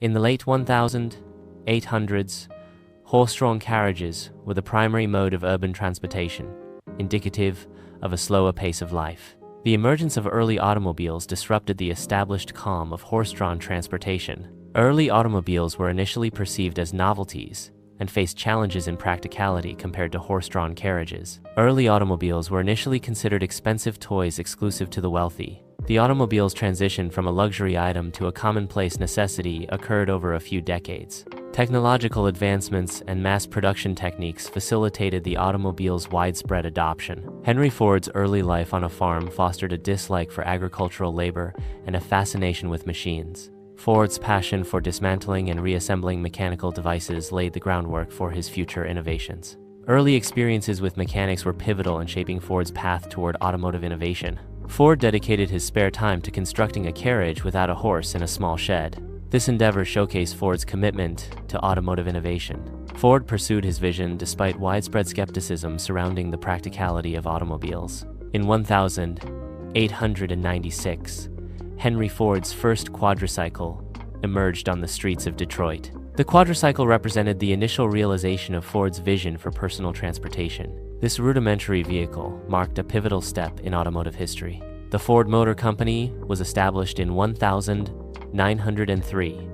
In the late 1800s, horse-drawn carriages were the primary mode of urban transportation, indicative of a slower pace of life. The emergence of early automobiles disrupted the established calm of horse-drawn transportation. Early automobiles were initially perceived as novelties and faced challenges in practicality compared to horse-drawn carriages. Early automobiles were initially considered expensive toys exclusive to the wealthy. The automobile's transition from a luxury item to a commonplace necessity occurred over a few decades. Technological advancements and mass production techniques facilitated the automobile's widespread adoption. Henry Ford's early life on a farm fostered a dislike for agricultural labor and a fascination with machines. Ford's passion for dismantling and reassembling mechanical devices laid the groundwork for his future innovations. Early experiences with mechanics were pivotal in shaping Ford's path toward automotive innovation. Ford dedicated his spare time to constructing a carriage without a horse in a small shed. This endeavor showcased Ford's commitment to automotive innovation. Ford pursued his vision despite widespread skepticism surrounding the practicality of automobiles. In 1896, Henry Ford's first quadricycle emerged on the streets of Detroit. The quadricycle represented the initial realization of Ford's vision for personal transportation. This rudimentary vehicle marked a pivotal step in automotive history. The Ford Motor Company was established in 1903,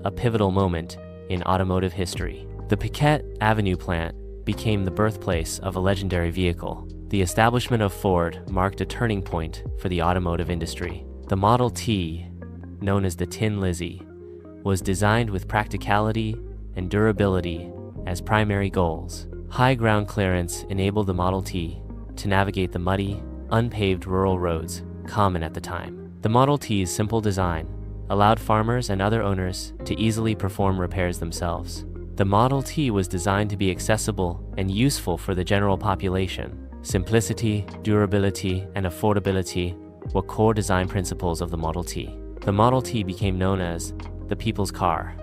a pivotal moment in automotive history. The Piquette Avenue plant became the birthplace of a legendary vehicle. The establishment of Ford marked a turning point for the automotive industry. The Model T, known as the Tin Lizzie, was designed with practicality and durability as primary goals. High ground clearance enabled the Model T to navigate the muddy, unpaved rural roads common at the time. The Model T's simple design allowed farmers and other owners to easily perform repairs themselves. The Model T was designed to be accessible and useful for the general population. Simplicity, durability, and affordability were core design principles of the Model T. The Model T became known as the people's car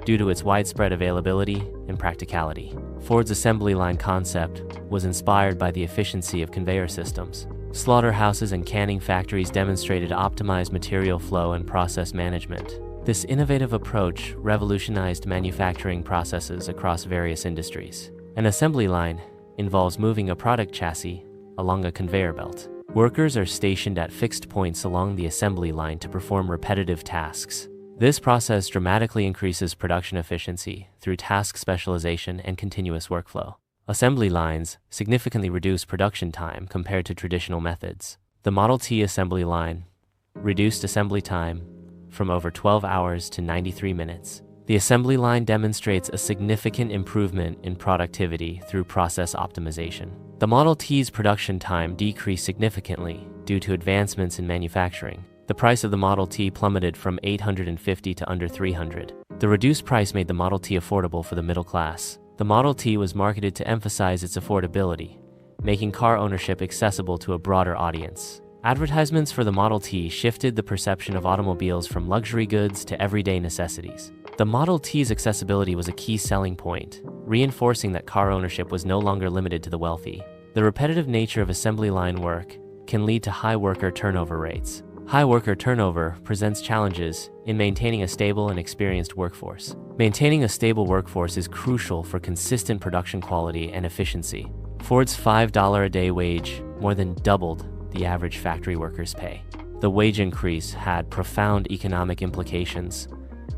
due to its widespread availability and practicality. Ford's assembly line concept was inspired by the efficiency of conveyor systems. Slaughterhouses and canning factories demonstrated optimized material flow and process management. This innovative approach revolutionized manufacturing processes across various industries. An assembly line involves moving a product chassis along a conveyor belt. Workers are stationed at fixed points along the assembly line to perform repetitive tasks. This process dramatically increases production efficiency through task specialization and continuous workflow. Assembly lines significantly reduce production time compared to traditional methods. The Model T assembly line reduced assembly time from over 12 hours to 93 minutes. The assembly line demonstrates a significant improvement in productivity through process optimization. The Model T's production time decreased significantly due to advancements in manufacturing. The price of the Model T plummeted from $850 to under $300. The reduced price made the Model T affordable for the middle class. The Model T was marketed to emphasize its affordability, making car ownership accessible to a broader audience. Advertisements for the Model T shifted the perception of automobiles from luxury goods to everyday necessities. The Model T's accessibility was a key selling point, reinforcing that car ownership was no longer limited to the wealthy. The repetitive nature of assembly line work can lead to high worker turnover rates. High worker turnover presents challenges in maintaining a stable and experienced workforce. Maintaining a stable workforce is crucial for consistent production quality and efficiency. Ford's $5 a day wage more than doubled the average factory worker's pay. The wage increase had profound economic implications,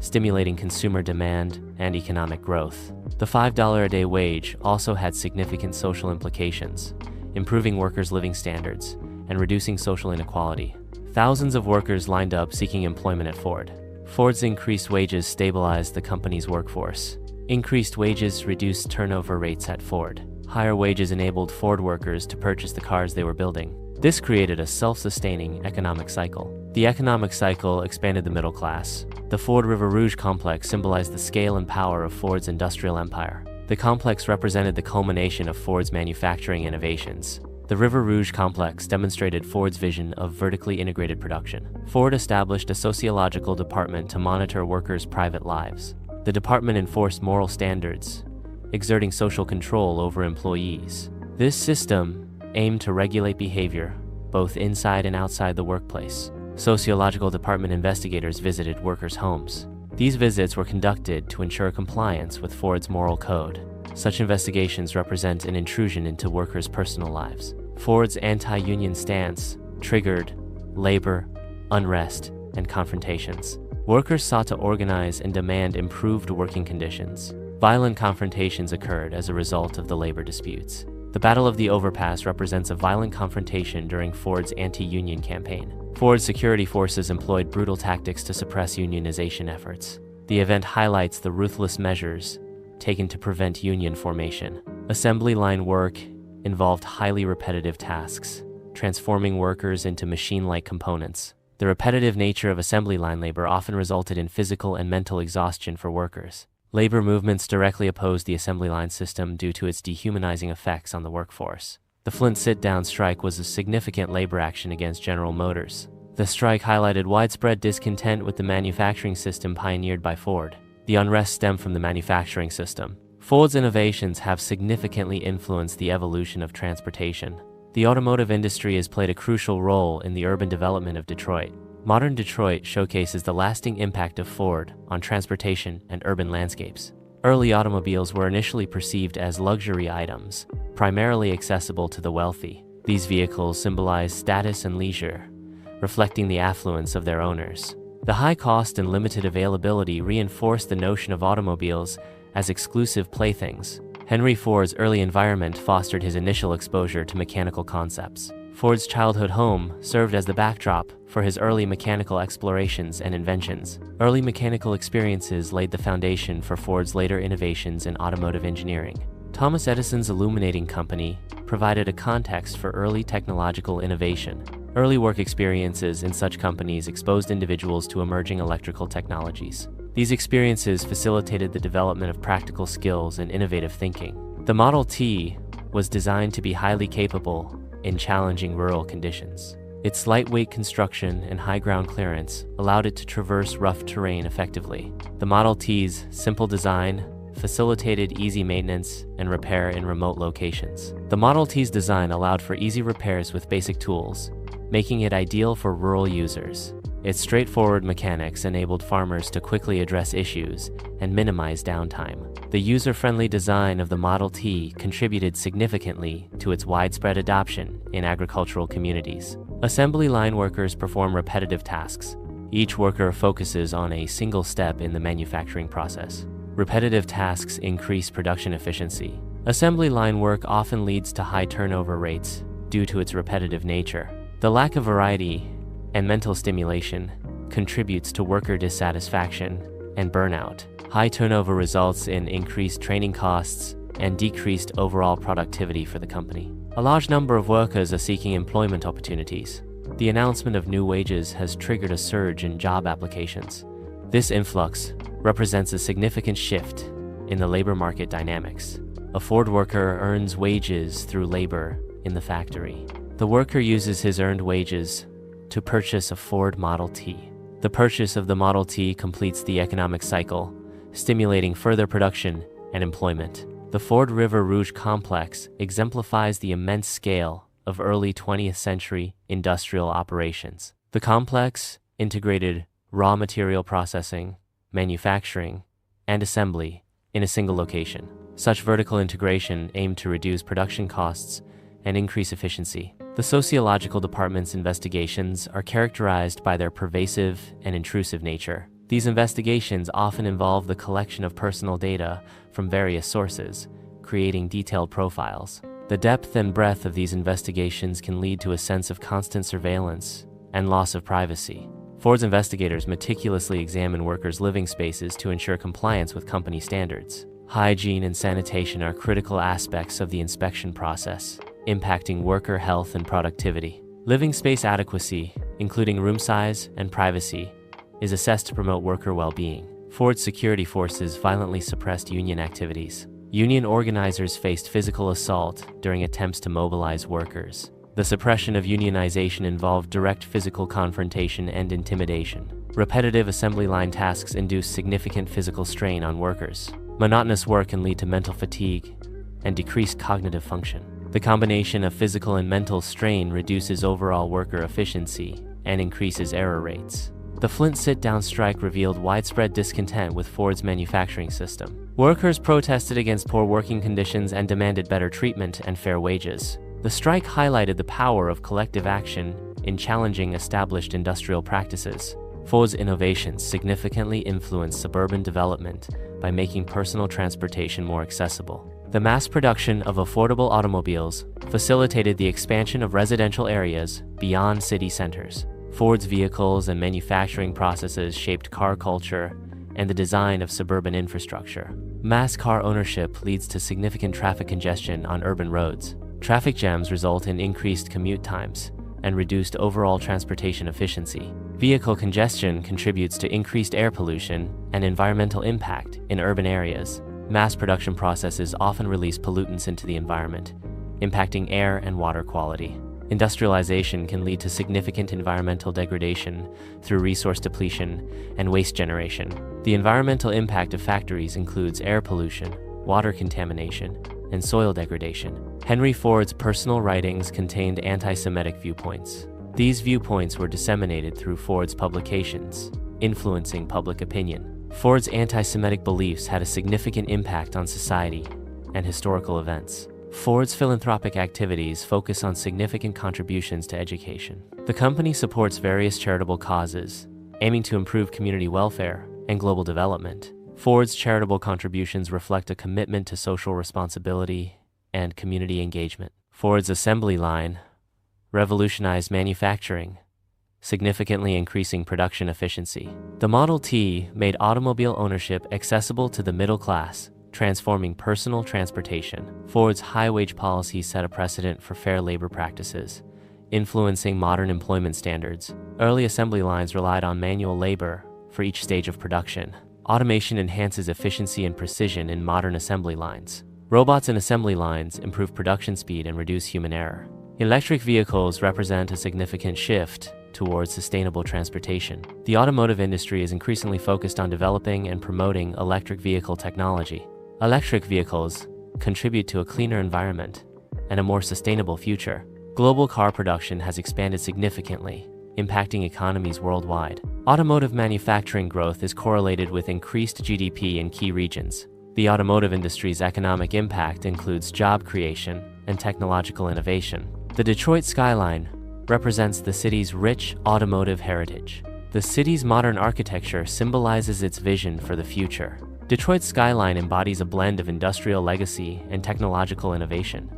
stimulating consumer demand and economic growth. The $5 a day wage also had significant social implications, improving workers' living standards and reducing social inequality. Thousands of workers lined up seeking employment at Ford. Ford's increased wages stabilized the company's workforce. Increased wages reduced turnover rates at Ford. Higher wages enabled Ford workers to purchase the cars they were building. This created a self-sustaining economic cycle. The economic cycle expanded the middle class. The Ford River Rouge complex symbolized the scale and power of Ford's industrial empire. The complex represented the culmination of Ford's manufacturing innovations. The River Rouge complex demonstrated Ford's vision of vertically integrated production. Ford established a sociological department to monitor workers' private lives. The department enforced moral standards, exerting social control over employees. This system aimed to regulate behavior, both inside and outside the workplace. Sociological department investigators visited workers' homes. These visits were conducted to ensure compliance with Ford's moral code. Such investigations represent an intrusion into workers' personal lives. Ford's anti-union stance triggered labor, unrest, and confrontations. Workers sought to organize and demand improved working conditions. Violent confrontations occurred as a result of the labor disputes. The Battle of the Overpass represents a violent confrontation during Ford's anti-union campaign. Ford's security forces employed brutal tactics to suppress unionization efforts. The event highlights the ruthless measures taken to prevent union formation. Assembly line work involved highly repetitive tasks, transforming workers into machine-like components. The repetitive nature of assembly line labor often resulted in physical and mental exhaustion for workers. Labor movements directly opposed the assembly line system due to its dehumanizing effects on the workforce. The Flint sit-down strike was a significant labor action against General Motors. The strike highlighted widespread discontent with the manufacturing system pioneered by Ford. The unrest stemmed from the manufacturing system. Ford's innovations have significantly influenced the evolution of transportation. The automotive industry has played a crucial role in the urban development of Detroit. Modern Detroit showcases the lasting impact of Ford on transportation and urban landscapes. Early automobiles were initially perceived as luxury items, primarily accessible to the wealthy. These vehicles symbolize status and leisure, reflecting the affluence of their owners. The high cost and limited availability reinforced the notion of automobiles as exclusive playthings. Henry Ford's early environment fostered his initial exposure to mechanical concepts. Ford's childhood home served as the backdrop for his early mechanical explorations and inventions. Early mechanical experiences laid the foundation for Ford's later innovations in automotive engineering. Thomas Edison's illuminating company provided a context for early technological innovation. Early work experiences in such companies exposed individuals to emerging electrical technologies. These experiences facilitated the development of practical skills and innovative thinking. The Model T was designed to be highly capable in challenging rural conditions. Its lightweight construction and high ground clearance allowed it to traverse rough terrain effectively. The Model T's simple design facilitated easy maintenance and repair in remote locations. The Model T's design allowed for easy repairs with basic tools, making it ideal for rural users. Its straightforward mechanics enabled farmers to quickly address issues and minimize downtime. The user-friendly design of the Model T contributed significantly to its widespread adoption in agricultural communities. Assembly line workers perform repetitive tasks. Each worker focuses on a single step in the manufacturing process. Repetitive tasks increase production efficiency. Assembly line work often leads to high turnover rates due to its repetitive nature. The lack of variety and mental stimulation contributes to worker dissatisfaction and burnout. High turnover results in increased training costs and decreased overall productivity for the company. A large number of workers are seeking employment opportunities. The announcement of new wages has triggered a surge in job applications. This influx represents a significant shift in the labor market dynamics. A Ford worker earns wages through labor in the factory. The worker uses his earned wages to purchase a Ford Model T. The purchase of the Model T completes the economic cycle, stimulating further production and employment. The Ford River Rouge complex exemplifies the immense scale of early 20th century industrial operations. The complex integrated raw material processing, manufacturing, and assembly in a single location. Such vertical integration aimed to reduce production costs and increase efficiency. The sociological department's investigations are characterized by their pervasive and intrusive nature. These investigations often involve the collection of personal data from various sources, creating detailed profiles. The depth and breadth of these investigations can lead to a sense of constant surveillance and loss of privacy. Ford's investigators meticulously examine workers' living spaces to ensure compliance with company standards. Hygiene and sanitation are critical aspects of the inspection process, impacting worker health and productivity. Living space adequacy, including room size and privacy, is assessed to promote worker well-being. Ford's security forces violently suppressed union activities. Union organizers faced physical assault during attempts to mobilize workers. The suppression of unionization involved direct physical confrontation and intimidation. Repetitive assembly line tasks induce significant physical strain on workers. Monotonous work can lead to mental fatigue and decreased cognitive function. The combination of physical and mental strain reduces overall worker efficiency and increases error rates. The Flint sit-down strike revealed widespread discontent with Ford's manufacturing system. Workers protested against poor working conditions and demanded better treatment and fair wages. The strike highlighted the power of collective action in challenging established industrial practices. Ford's innovations significantly influenced suburban development by making personal transportation more accessible. The mass production of affordable automobiles facilitated the expansion of residential areas beyond city centers. Ford's vehicles and manufacturing processes shaped car culture and the design of suburban infrastructure. Mass car ownership leads to significant traffic congestion on urban roads. Traffic jams result in increased commute times and reduced overall transportation efficiency. Vehicle congestion contributes to increased air pollution and environmental impact in urban areas. Mass production processes often release pollutants into the environment, impacting air and water quality. Industrialization can lead to significant environmental degradation through resource depletion and waste generation. The environmental impact of factories includes air pollution, water contamination, and soil degradation. Henry Ford's personal writings contained anti-Semitic viewpoints. These viewpoints were disseminated through Ford's publications, influencing public opinion. Ford's anti-Semitic beliefs had a significant impact on society and historical events. Ford's philanthropic activities focus on significant contributions to education. The company supports various charitable causes, aiming to improve community welfare and global development. Ford's charitable contributions reflect a commitment to social responsibility and community engagement. Ford's assembly line revolutionized manufacturing, significantly increasing production efficiency. The Model T made automobile ownership accessible to the middle class, transforming personal transportation. Ford's high-wage policy set a precedent for fair labor practices, influencing modern employment standards. Early assembly lines relied on manual labor for each stage of production. Automation enhances efficiency and precision in modern assembly lines. Robots in assembly lines improve production speed and reduce human error. Electric vehicles represent a significant shift towards sustainable transportation. The automotive industry is increasingly focused on developing and promoting electric vehicle technology. Electric vehicles contribute to a cleaner environment and a more sustainable future. Global car production has expanded significantly, impacting economies worldwide. Automotive manufacturing growth is correlated with increased GDP in key regions. The automotive industry's economic impact includes job creation and technological innovation. The Detroit skyline represents the city's rich automotive heritage. The city's modern architecture symbolizes its vision for the future. Detroit's skyline embodies a blend of industrial legacy and technological innovation.